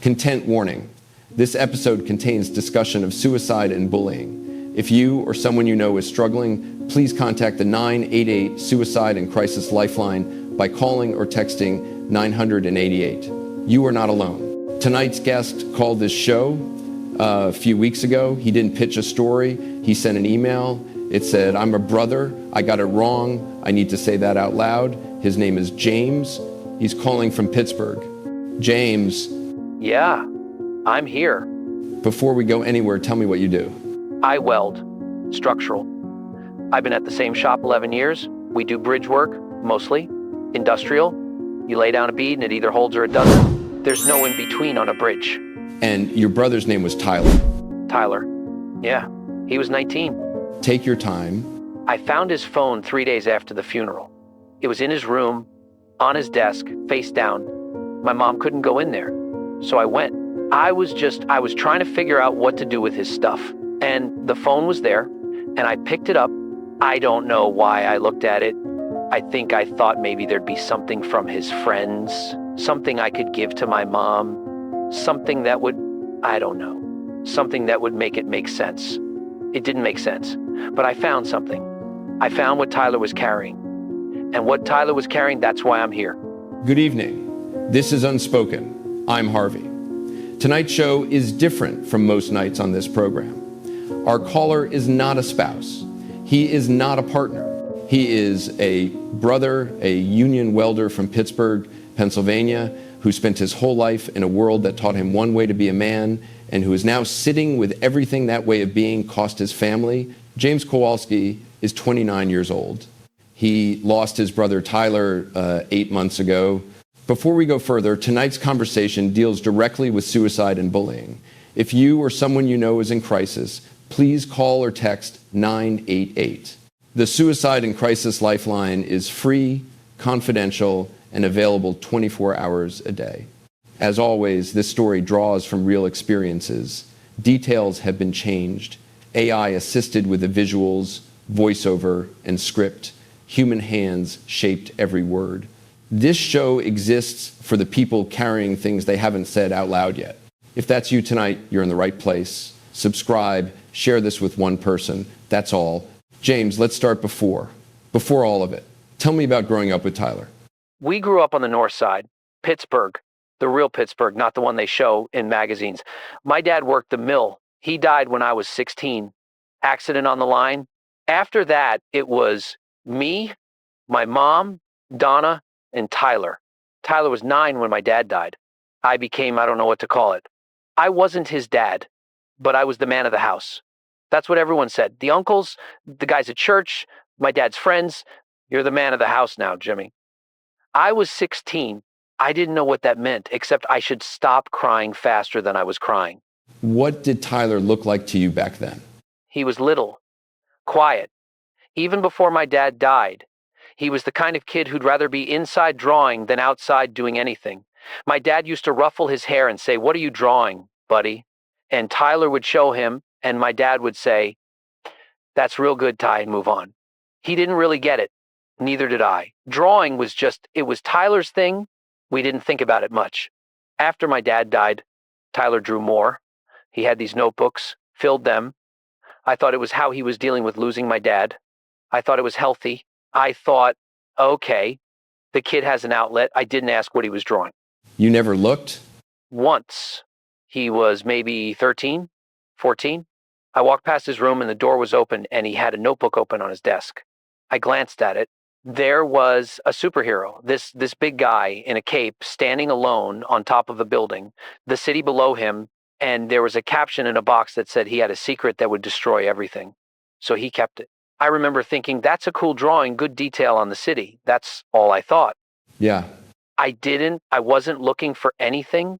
Content warning. This episode contains discussion of suicide and bullying. If you or someone you know is struggling, please contact the 988 Suicide and Crisis Lifeline by calling or texting 988. You are not alone. Tonight's guest called this show a few weeks ago. He didn't pitch a story. He sent an email. It said, "I'm a brother. I got it wrong. I need to say that out loud." His name is James. He's calling from Pittsburgh. James. Yeah, I'm here. Before we go anywhere, tell me what you do. I weld, structural. I've been at the same shop 11 years. We do bridge work, mostly. Industrial. You lay down a bead and it either holds or it doesn't. There's no in between on a bridge. And your brother's name was Tyler. Tyler. Yeah, he was 19. Take your time. I found his phone 3 days after the funeral. It was in his room, on his desk, face down. My mom couldn't go in there, so I went. I was trying to figure out what to do with his stuff. And the phone was there, and I picked it up. I don't know why I looked at it. I think I thought maybe there'd be something from his friends, something I could give to my mom, something that would, I don't know, something that would make it make sense. It didn't make sense, but I found something. I found what Tyler was carrying. And what Tyler was carrying, that's why I'm here. Good evening. This is Unspoken. I'm Harvey. Tonight's show is different from most nights on this program. Our caller is not a spouse. He is not a partner. He is a brother, a union welder from Pittsburgh, Pennsylvania, who spent his whole life in a world that taught him one way to be a man, and who is now sitting with everything that way of being cost his family. James Kowalski is 29 years old. He lost his brother Tyler 8 months ago. Before we go further, tonight's conversation deals directly with suicide and bullying. If you or someone you know is in crisis, please call or text 988. The Suicide and Crisis Lifeline is free, confidential, and available 24 hours a day. As always, this story draws from real experiences. Details have been changed. AI assisted with the visuals, voiceover, and script. Human hands shaped every word. This show exists for the people carrying things they haven't said out loud yet. If that's you tonight, you're in the right place. Subscribe, share this with one person. That's all. James, let's start before all of it. Tell me about growing up with Tyler. We grew up on the north side, Pittsburgh, the real Pittsburgh, not the one they show in magazines. My dad worked the mill. He died when I was 16. Accident on the line. After that, it was me, my mom, Donna, and Tyler. Tyler was 9 when my dad died. I became, I don't know what to call it. I wasn't his dad, but I was the man of the house. That's what everyone said. The uncles, the guys at church, my dad's friends. You're the man of the house now, Jimmy. I was 16. I didn't know what that meant, except I should stop crying faster than I was crying. What did Tyler look like to you back then? He was little, quiet. Even before my dad died, he was the kind of kid who'd rather be inside drawing than outside doing anything. My dad used to ruffle his hair and say, "What are you drawing, buddy?" And Tyler would show him, and my dad would say, "That's real good, Ty," and move on. He didn't really get it. Neither did I. Drawing was it was Tyler's thing. We didn't think about it much. After my dad died, Tyler drew more. He had these notebooks, filled them. I thought it was how he was dealing with losing my dad. I thought it was healthy. I thought, okay, the kid has an outlet. I didn't ask what he was drawing. You never looked? Once. He was maybe 13, 14. I walked past his room and the door was open and he had a notebook open on his desk. I glanced at it. There was a superhero, this big guy in a cape standing alone on top of a building, the city below him, and there was a caption in a box that said he had a secret that would destroy everything. So he kept it. I remember thinking, that's a cool drawing, good detail on the city. That's all I thought. Yeah. I wasn't looking for anything,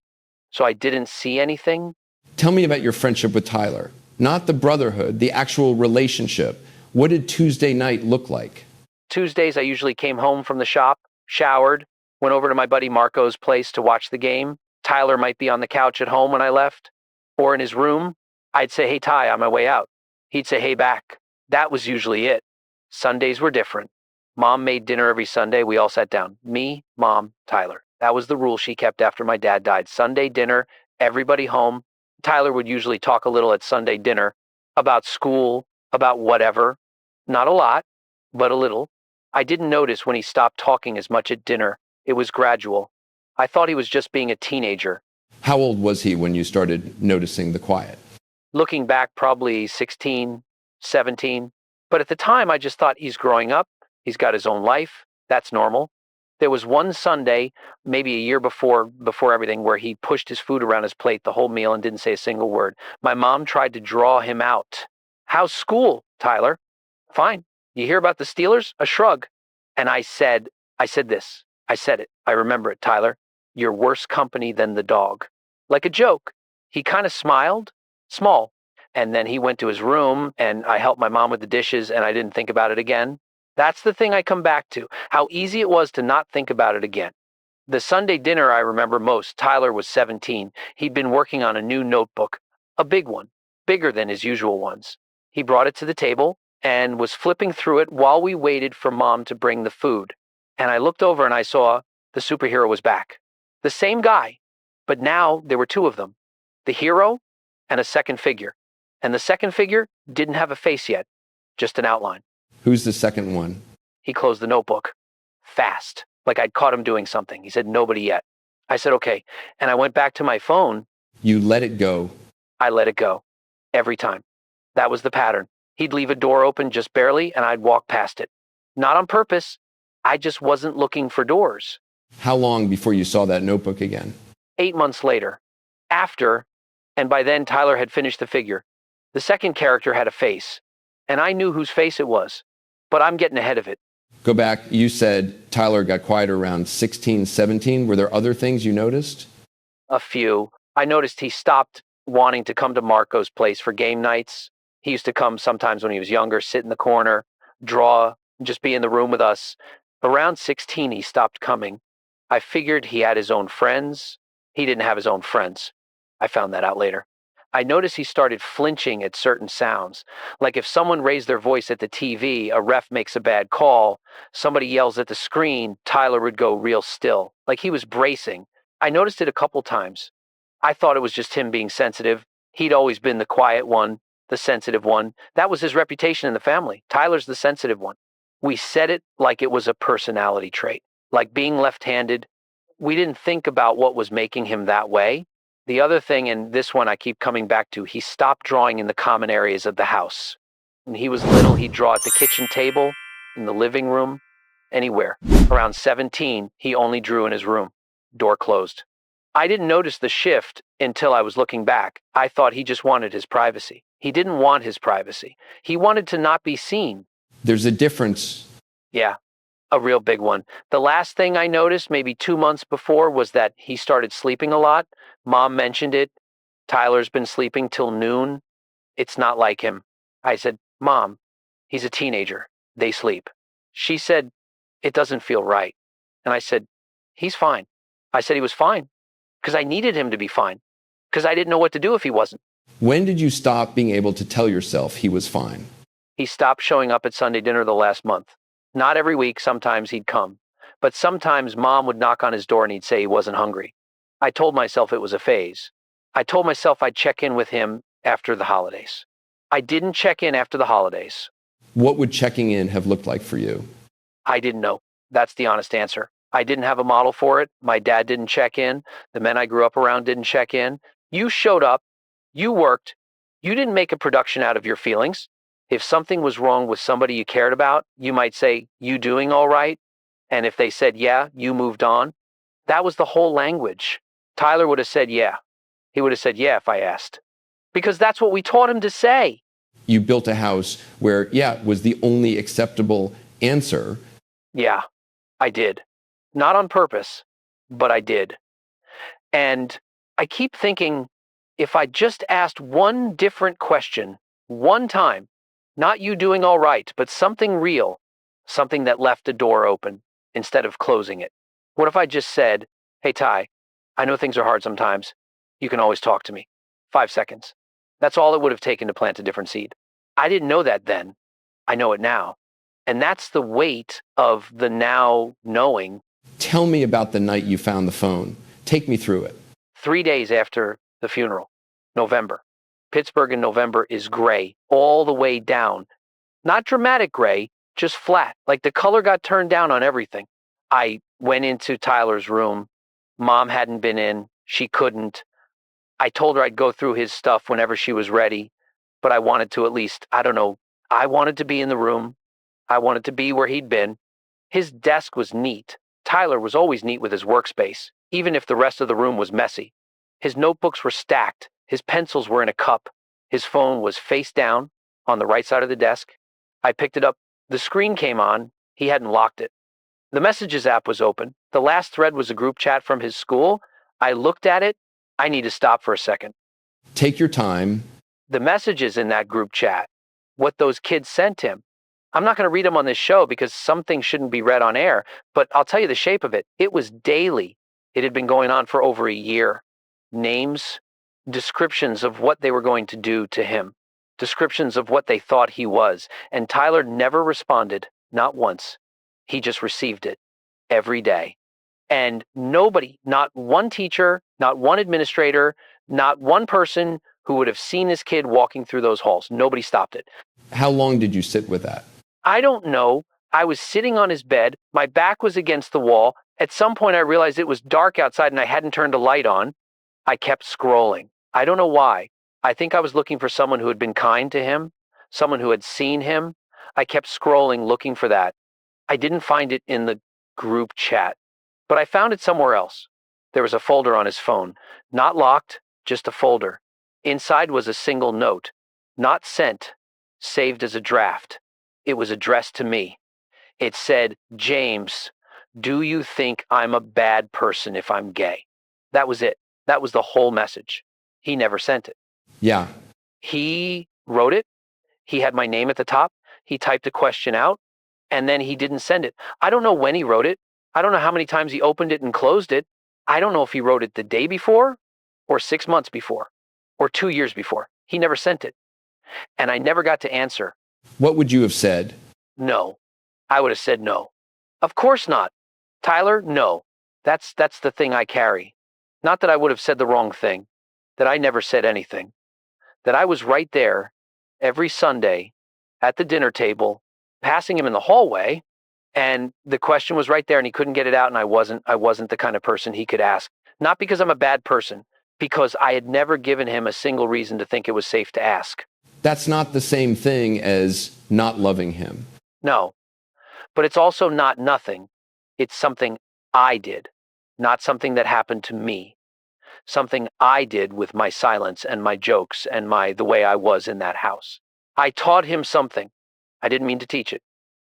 so I didn't see anything. Tell me about your friendship with Tyler. Not the brotherhood, the actual relationship. What did Tuesday night look like? Tuesdays, I usually came home from the shop, showered, went over to my buddy Marco's place to watch the game. Tyler might be on the couch at home when I left, or in his room. I'd say, "Hey, Ty, on my way out." He'd say, "Hey, back." That was usually it. Sundays were different. Mom made dinner every Sunday. We all sat down. Me, Mom, Tyler. That was the rule she kept after my dad died. Sunday dinner, Everybody home. Tyler would usually talk a little at Sunday dinner about school, about whatever. Not a lot, but a little. I didn't notice when he stopped talking as much at dinner. It was gradual. I thought he was just being a teenager. How old was he when you started noticing the quiet? Looking back, probably 16, 17. But at the time, I just thought he's growing up. He's got his own life. That's normal. There was one Sunday, maybe a year before everything, where he pushed his food around his plate the whole meal and didn't say a single word. My mom tried to draw him out. How's school, Tyler? Fine. You hear about the Steelers? A shrug. And I said this. I said it. I remember it, Tyler. You're worse company than the dog. Like a joke. He kind of smiled, small. And then he went to his room and I helped my mom with the dishes and I didn't think about it again. That's the thing I come back to, how easy it was to not think about it again. The Sunday dinner I remember most, Tyler was 17. He'd been working on a new notebook, a big one, bigger than his usual ones. He brought it to the table and was flipping through it while we waited for Mom to bring the food. And I looked over and I saw the superhero was back. The same guy, but now there were two of them, the hero and a second figure. And the second figure didn't have a face yet, just an outline. Who's the second one? He closed the notebook. Fast, like I'd caught him doing something. He said, nobody yet. I said, okay. And I went back to my phone. You let it go. I let it go. Every time. That was the pattern. He'd leave a door open just barely, and I'd walk past it. Not on purpose. I just wasn't looking for doors. How long before you saw that notebook again? 8 months later. After, and by then Tyler had finished the figure. The second character had a face, and I knew whose face it was. But I'm getting ahead of it. Go back. You said Tyler got quieter around 16, 17. Were there other things you noticed? A few. I noticed he stopped wanting to come to Marco's place for game nights. He used to come sometimes when he was younger, sit in the corner, draw, just be in the room with us. Around 16, he stopped coming. I figured he had his own friends. He didn't have his own friends. I found that out later. I noticed he started flinching at certain sounds. Like if someone raised their voice at the TV, a ref makes a bad call, somebody yells at the screen, Tyler would go real still, like he was bracing. I noticed it a couple times. I thought it was just him being sensitive. He'd always been the quiet one, the sensitive one. That was his reputation in the family. Tyler's the sensitive one. We said it like it was a personality trait, like being left-handed. We didn't think about what was making him that way. The other thing, and this one I keep coming back to, he stopped drawing in the common areas of the house. When he was little, he'd draw at the kitchen table, in the living room, anywhere. Around 17, he only drew in his room, door closed. I didn't notice the shift until I was looking back. I thought he just wanted his privacy. He didn't want his privacy. He wanted to not be seen. There's a difference. Yeah, a real big one. The last thing I noticed, maybe 2 months before, was that he started sleeping a lot. Mom mentioned it. Tyler's been sleeping till noon. It's not like him. I said, Mom, he's a teenager. They sleep. She said, it doesn't feel right. And I said, he's fine. I said he was fine because I needed him to be fine because I didn't know what to do if he wasn't. When did you stop being able to tell yourself he was fine? He stopped showing up at Sunday dinner the last month. Not every week, sometimes he'd come. But sometimes Mom would knock on his door and he'd say he wasn't hungry. I told myself it was a phase. I told myself I'd check in with him after the holidays. I didn't check in after the holidays. What would checking in have looked like for you? I didn't know. That's the honest answer. I didn't have a model for it. My dad didn't check in. The men I grew up around didn't check in. You showed up. You worked. You didn't make a production out of your feelings. If something was wrong with somebody you cared about, you might say, you doing all right? And if they said, yeah, you moved on. That was the whole language. Tyler would have said, yeah. He would have said, yeah, if I asked. Because that's what we taught him to say. You built a house where, yeah, was the only acceptable answer. Yeah, I did. Not on purpose, but I did. And I keep thinking, if I just asked one different question, one time, not you doing all right, but something real, something that left a door open instead of closing it. What if I just said, hey, Ty, I know things are hard sometimes. You can always talk to me. 5 seconds. That's all it would have taken to plant a different seed. I didn't know that then. I know it now. And that's the weight of the now knowing. Tell me about the night you found the phone. Take me through it. 3 days after The funeral. November. Pittsburgh in November is gray all the way down. Not dramatic gray, just flat, like the color got turned down on everything. I went into Tyler's room. Mom hadn't been in. She couldn't. I told her I'd go through his stuff whenever she was ready, but I wanted to at least, I don't know, I wanted to be in the room. I wanted to be where he'd been. His desk was neat. Tyler was always neat with his workspace, even if the rest of the room was messy. His notebooks were stacked. His pencils were in a cup. His phone was face down on the right side of the desk. I picked it up. The screen came on. He hadn't locked it. The messages app was open. The last thread was a group chat from his school. I looked at it. I need to stop for a second. Take your time. The messages in that group chat, what those kids sent him. I'm not going to read them on this show because some things shouldn't be read on air, but I'll tell you the shape of it. It was daily. It had been going on for over a year. Names, descriptions of what they were going to do to him, descriptions of what they thought he was. And Tyler never responded, not once. He just received it every day. And nobody, not one teacher, not one administrator, not one person who would have seen this kid walking through those halls, nobody stopped it. How long did you sit with that? I don't know. I was sitting on his bed. My back was against the wall. At some point, I realized it was dark outside and I hadn't turned a light on. I kept scrolling. I don't know why. I think I was looking for someone who had been kind to him, someone who had seen him. I kept scrolling, looking for that. I didn't find it in the group chat, but I found it somewhere else. There was a folder on his phone, not locked, just a folder. Inside was a single note, not sent, saved as a draft. It was addressed to me. It said, James, do you think I'm a bad person if I'm gay? That was it. That was the whole message. He never sent it. Yeah. He wrote it. He had my name at the top. He typed a question out, and then he didn't send it. I don't know when he wrote it. I don't know how many times he opened it and closed it. I don't know if he wrote it the day before or 6 months before or 2 years before. He never sent it. And I never got to answer. What would you have said? No. I would have said no. Of course not. Tyler, no. That's the thing I carry. Not that I would have said the wrong thing, that I never said anything, that I was right there every Sunday at the dinner table, passing him in the hallway, and the question was right there and he couldn't get it out, and I wasn't the kind of person he could ask. Not because I'm a bad person, because I had never given him a single reason to think it was safe to ask. That's not the same thing as not loving him. No, but it's also not nothing. It's something I did, not something that happened to me. Something I did with my silence and my jokes and the way I was in that house. I taught him something. I didn't mean to teach it,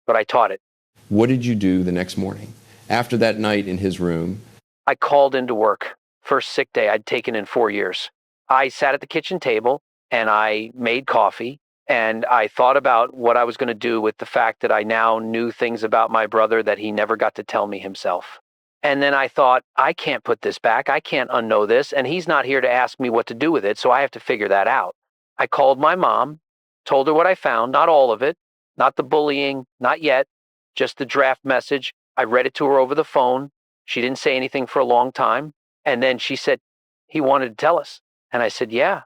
but I taught it. What did you do the next morning? After that night in his room? I called into work. First sick day I'd taken in 4 years. I sat at the kitchen table and I made coffee and I thought about what I was going to do with the fact that I now knew things about my brother that he never got to tell me himself. And then I thought, I can't put this back. I can't unknow this. And he's not here to ask me what to do with it. So I have to figure that out. I called my mom, told her what I found, not all of it, not the bullying, not yet, just the draft message. I read it to her over the phone. She didn't say anything for a long time. And then she said, he wanted to tell us. And I said, yeah,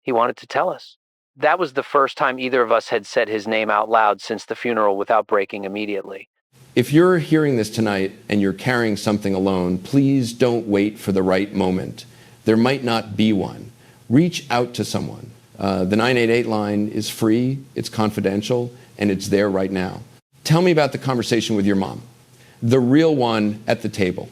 he wanted to tell us. That was the first time either of us had said his name out loud since the funeral without breaking immediately. If you're hearing this tonight and you're carrying something alone, please don't wait for the right moment. There might not be one. Reach out to someone. The 988 line is free, it's confidential, and it's there right now. Tell me about the conversation with your mom, the real one at the table.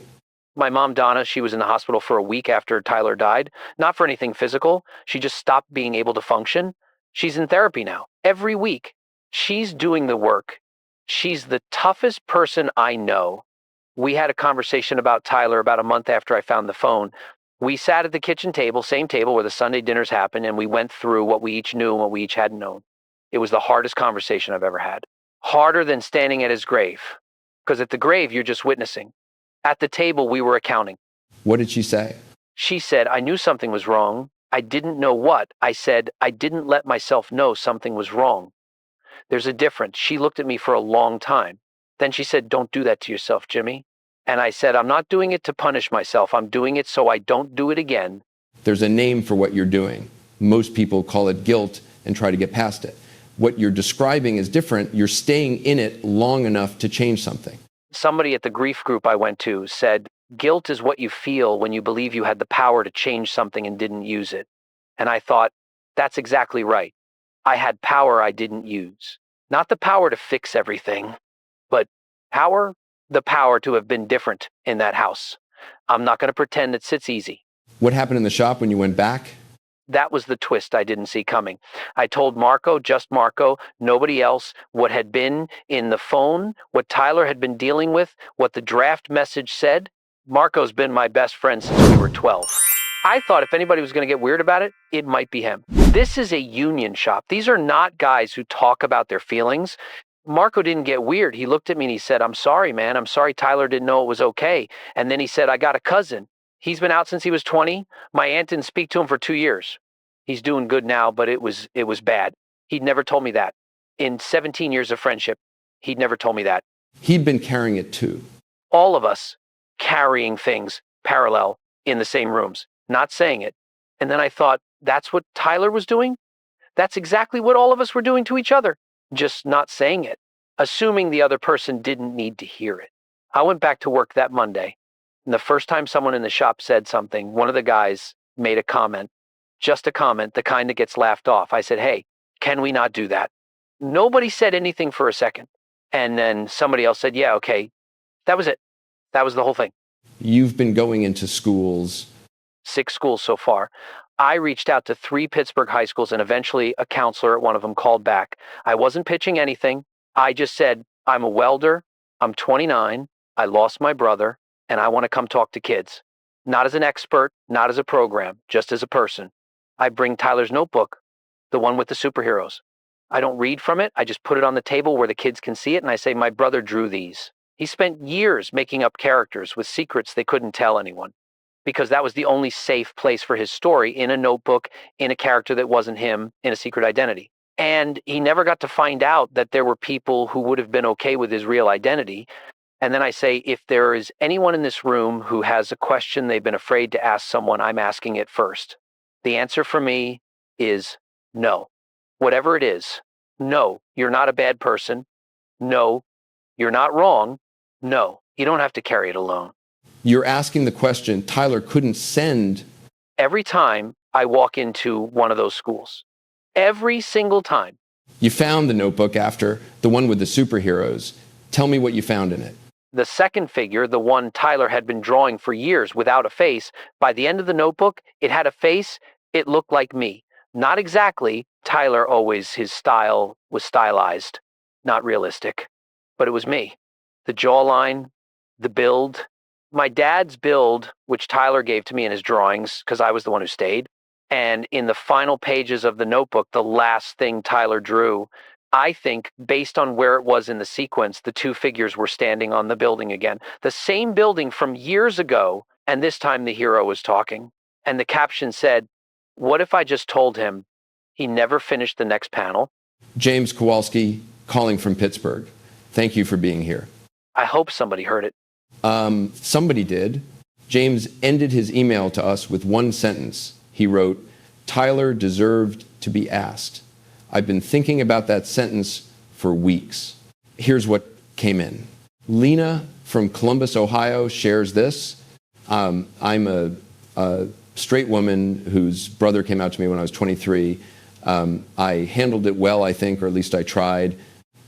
My mom, Donna, she was in the hospital for a week after Tyler died. Not for anything physical. She just stopped being able to function. She's in therapy now, every week. She's doing the work. She's the toughest person I know. We had a conversation about Tyler about a month after I found the phone. We sat at the kitchen table, same table where the Sunday dinners happen, and we went through what we each knew and what we each hadn't known. It was the hardest conversation I've ever had. Harder than standing at his grave. Because at the grave, you're just witnessing. At the table, we were accounting. What did she say? She said, I knew something was wrong. I didn't know what. I said, I didn't let myself know something was wrong. There's a difference. She looked at me for a long time. Then she said, don't do that to yourself, Jimmy. And I said, I'm not doing it to punish myself. I'm doing it so I don't do it again. There's a name for what you're doing. Most people call it guilt and try to get past it. What you're describing is different. You're staying in it long enough to change something. Somebody at the grief group I went to said, guilt is what you feel when you believe you had the power to change something and didn't use it. And I thought, that's exactly right. I had power I didn't use. Not the power to fix everything, but the power to have been different in that house. I'm not going to pretend it sits easy. What happened in the shop when you went back? That was the twist I didn't see coming. I told Marco, just Marco, nobody else, what had been in the phone, what Tyler had been dealing with, what the draft message said. Marco's been my best friend since we were 12. I thought if anybody was going to get weird about it, it might be him. This is a union shop. These are not guys who talk about their feelings. Marco didn't get weird. He looked at me and he said, I'm sorry, man. I'm sorry Tyler didn't know it was okay. And then he said, I got a cousin. He's been out since he was 20. My aunt didn't speak to him for 2 years. He's doing good now, but it was bad. He'd never told me that. In 17 years of friendship, he'd never told me that. He'd been carrying it too. All of us carrying things parallel in the same rooms, not saying it. And then I thought, that's what Tyler was doing? That's exactly what all of us were doing to each other, just not saying it, assuming the other person didn't need to hear it. I went back to work that Monday, and the first time someone in the shop said something, one of the guys made a comment, just a comment, the kind that gets laughed off. I said, hey, can we not do that? Nobody said anything for a second. And then somebody else said, yeah, okay. That was it. That was the whole thing. You've been going into schools. 6 schools so far. I reached out to 3 Pittsburgh high schools, and eventually a counselor at one of them called back. I wasn't pitching anything. I just said, I'm a welder. I'm 29. I lost my brother, and I want to come talk to kids. Not as an expert, not as a program, just as a person. I bring Tyler's notebook, the one with the superheroes. I don't read from it. I just put it on the table where the kids can see it, and I say, my brother drew these. He spent years making up characters with secrets they couldn't tell anyone, because that was the only safe place for his story, in a notebook, in a character that wasn't him, in a secret identity. And he never got to find out that there were people who would have been okay with his real identity. And then I say, if there is anyone in this room who has a question they've been afraid to ask someone, I'm asking it first. The answer for me is no. Whatever it is, no, you're not a bad person. No, you're not wrong. No, you don't have to carry it alone. You're asking the question Tyler couldn't send. Every time I walk into one of those schools, every single time. You found the notebook after, the one with the superheroes. Tell me what you found in it. The second figure, the one Tyler had been drawing for years without a face, by the end of the notebook, it had a face. It looked like me. Not exactly. Tyler always, his style was stylized, not realistic. But it was me. The jawline, the build. My dad's build, which Tyler gave to me in his drawings, because I was the one who stayed. And in the final pages of the notebook, the last thing Tyler drew, I think, based on where it was in the sequence, the 2 figures were standing on the building again. The same building from years ago, and this time the hero was talking. And the caption said, what if I just told him he never finished the next panel? James Kowalski, calling from Pittsburgh. Thank you for being here. I hope somebody heard it. Somebody did. James ended his email to us with one sentence. He wrote, Tyler deserved to be asked. I've been thinking about that sentence for weeks. Here's what came in. Lena from Columbus, Ohio shares this. I'm a straight woman whose brother came out to me when I was 23. I handled it well, I think, or at least I tried.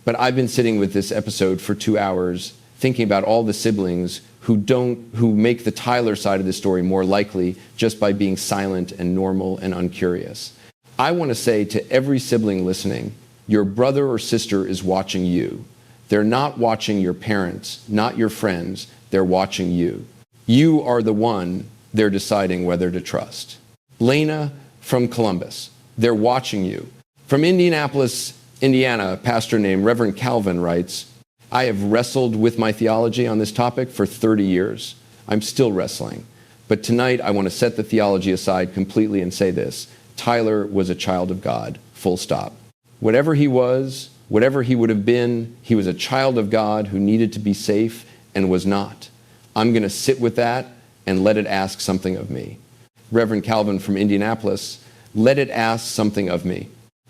But I've been sitting with this episode for 2 hours, thinking about all the siblings who make the Tyler side of the story more likely just by being silent and normal and uncurious. I want to say to every sibling listening, your brother or sister is watching you. They're not watching your parents, not your friends. They're watching you. You are the one they're deciding whether to trust. Lena from Columbus, they're watching you. From Indianapolis, Indiana, a pastor named Reverend Calvin writes, I have wrestled with my theology on this topic for 30 years. I'm still wrestling. But tonight I want to set the theology aside completely and say this. Tyler was a child of God, full stop. Whatever he was, whatever he would have been, he was a child of God who needed to be safe and was not. I'm going to sit with that and let it ask something of me. Reverend Calvin from Indianapolis, let it ask something of me.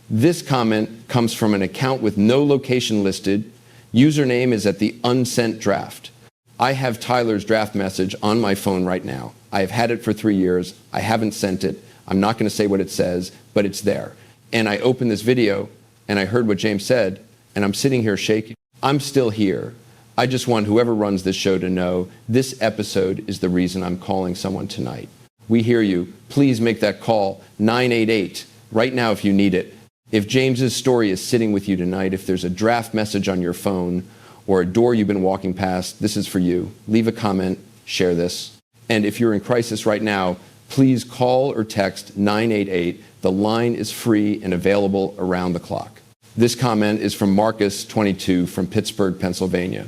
This comment comes from an account with no location listed. Username is at the unsent draft. I have Tyler's draft message on my phone right now. I have had it for 3 years. I haven't sent it. I'm not going to say what it says, but it's there. And I opened this video and I heard what James said, and I'm sitting here shaking. I'm still here. I just want whoever runs this show to know this episode is the reason I'm calling someone tonight. We hear you. Please make that call, 988, right now if you need it. If James's story is sitting with you tonight, if there's a draft message on your phone or a door you've been walking past, this is for you. Leave a comment, share this. And if you're in crisis right now, please call or text 988. The line is free and available around the clock. This comment is from Marcus, 22, from Pittsburgh, Pennsylvania.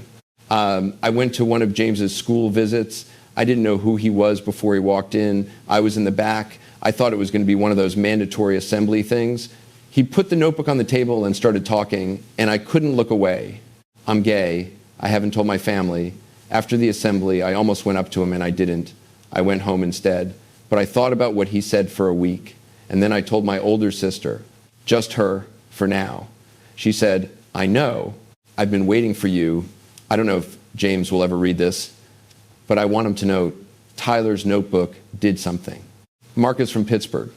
I went to one of James's school visits. I didn't know who he was before he walked in. I was in the back. I thought it was going to be one of those mandatory assembly things. He put the notebook on the table and started talking, and I couldn't look away. I'm gay. I haven't told my family. After the assembly, I almost went up to him, and I didn't. I went home instead. But I thought about what he said for a week, and then I told my older sister, just her, for now. She said, I know. I've been waiting for you. I don't know if James will ever read this, but I want him to know Tyler's notebook did something. Marcus from Pittsburgh.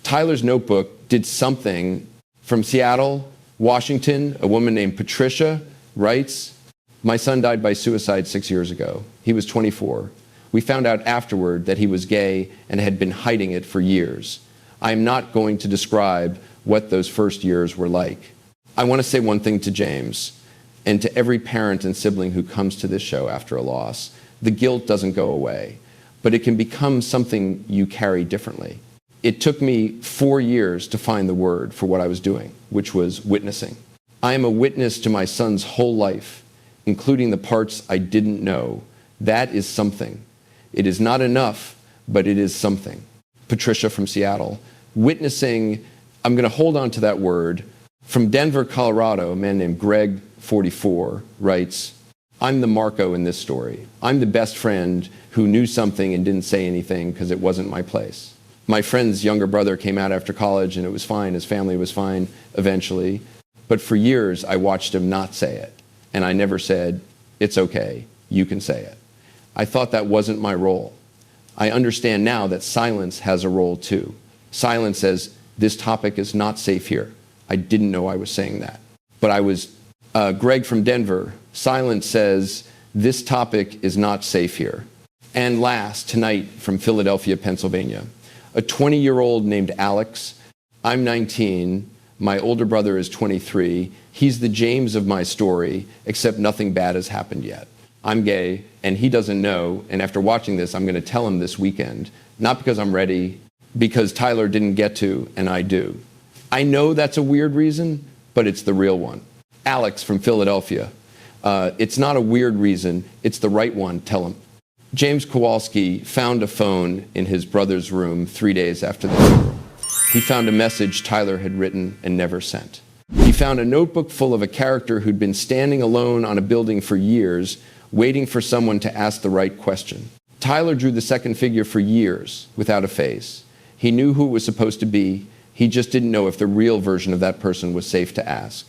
Tyler's notebook did something. From Seattle, Washington, a woman named Patricia writes, my son died by suicide 6 years ago. He was 24. We found out afterward that he was gay and had been hiding it for years. I am not going to describe what those first years were like. I want to say one thing to James and to every parent and sibling who comes to this show after a loss. The guilt doesn't go away, but it can become something you carry differently. It took me 4 years to find the word for what I was doing, which was witnessing. I am a witness to my son's whole life, including the parts I didn't know. That is something. It is not enough, but it is something. Patricia from Seattle. Witnessing, I'm going to hold on to that word. From Denver, Colorado, a man named Greg, 44, writes, I'm the Marco in this story. I'm the best friend who knew something and didn't say anything because it wasn't my place. My friend's younger brother came out after college and it was fine. His family was fine eventually. But for years, I watched him not say it. And I never said, it's okay, you can say it. I thought that wasn't my role. I understand now that silence has a role too. Silence says, this topic is not safe here. I didn't know I was saying that. But I was, Greg from Denver, silence says, this topic is not safe here. And last, tonight from Philadelphia, Pennsylvania, a 20-year-old named Alex. I'm 19. My older brother is 23. He's the James of my story, except nothing bad has happened yet. I'm gay, and he doesn't know, and after watching this, I'm going to tell him this weekend, not because I'm ready, because Tyler didn't get to, and I do. I know that's a weird reason, but it's the real one. Alex from Philadelphia. It's not a weird reason, it's the right one, tell him. James Kowalski found a phone in his brother's room 3 days after the funeral. He found a message Tyler had written and never sent. He found a notebook full of a character who'd been standing alone on a building for years, waiting for someone to ask the right question. Tyler drew the second figure for years without a face. He knew who it was supposed to be. He just didn't know if the real version of that person was safe to ask.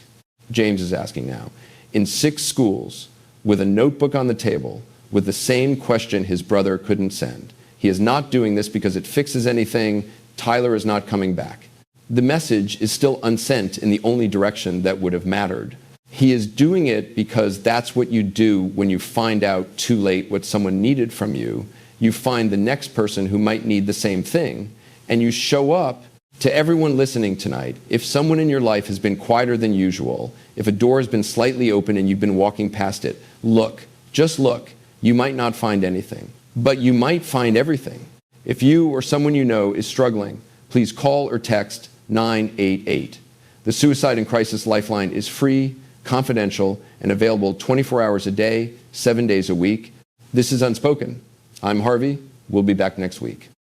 James is asking now. In 6 schools, with a notebook on the table, with the same question his brother couldn't send. He is not doing this because it fixes anything. Tyler is not coming back. The message is still unsent in the only direction that would have mattered. He is doing it because that's what you do when you find out too late what someone needed from you. You find the next person who might need the same thing, and you show up. To everyone listening tonight, if someone in your life has been quieter than usual, if a door has been slightly open and you've been walking past it, look, just look. You might not find anything, but you might find everything. If you or someone you know is struggling, please call or text 988. The Suicide and Crisis Lifeline is free, confidential, and available 24 hours a day, 7 days a week. This is Unspoken. I'm Harvey. We'll be back next week.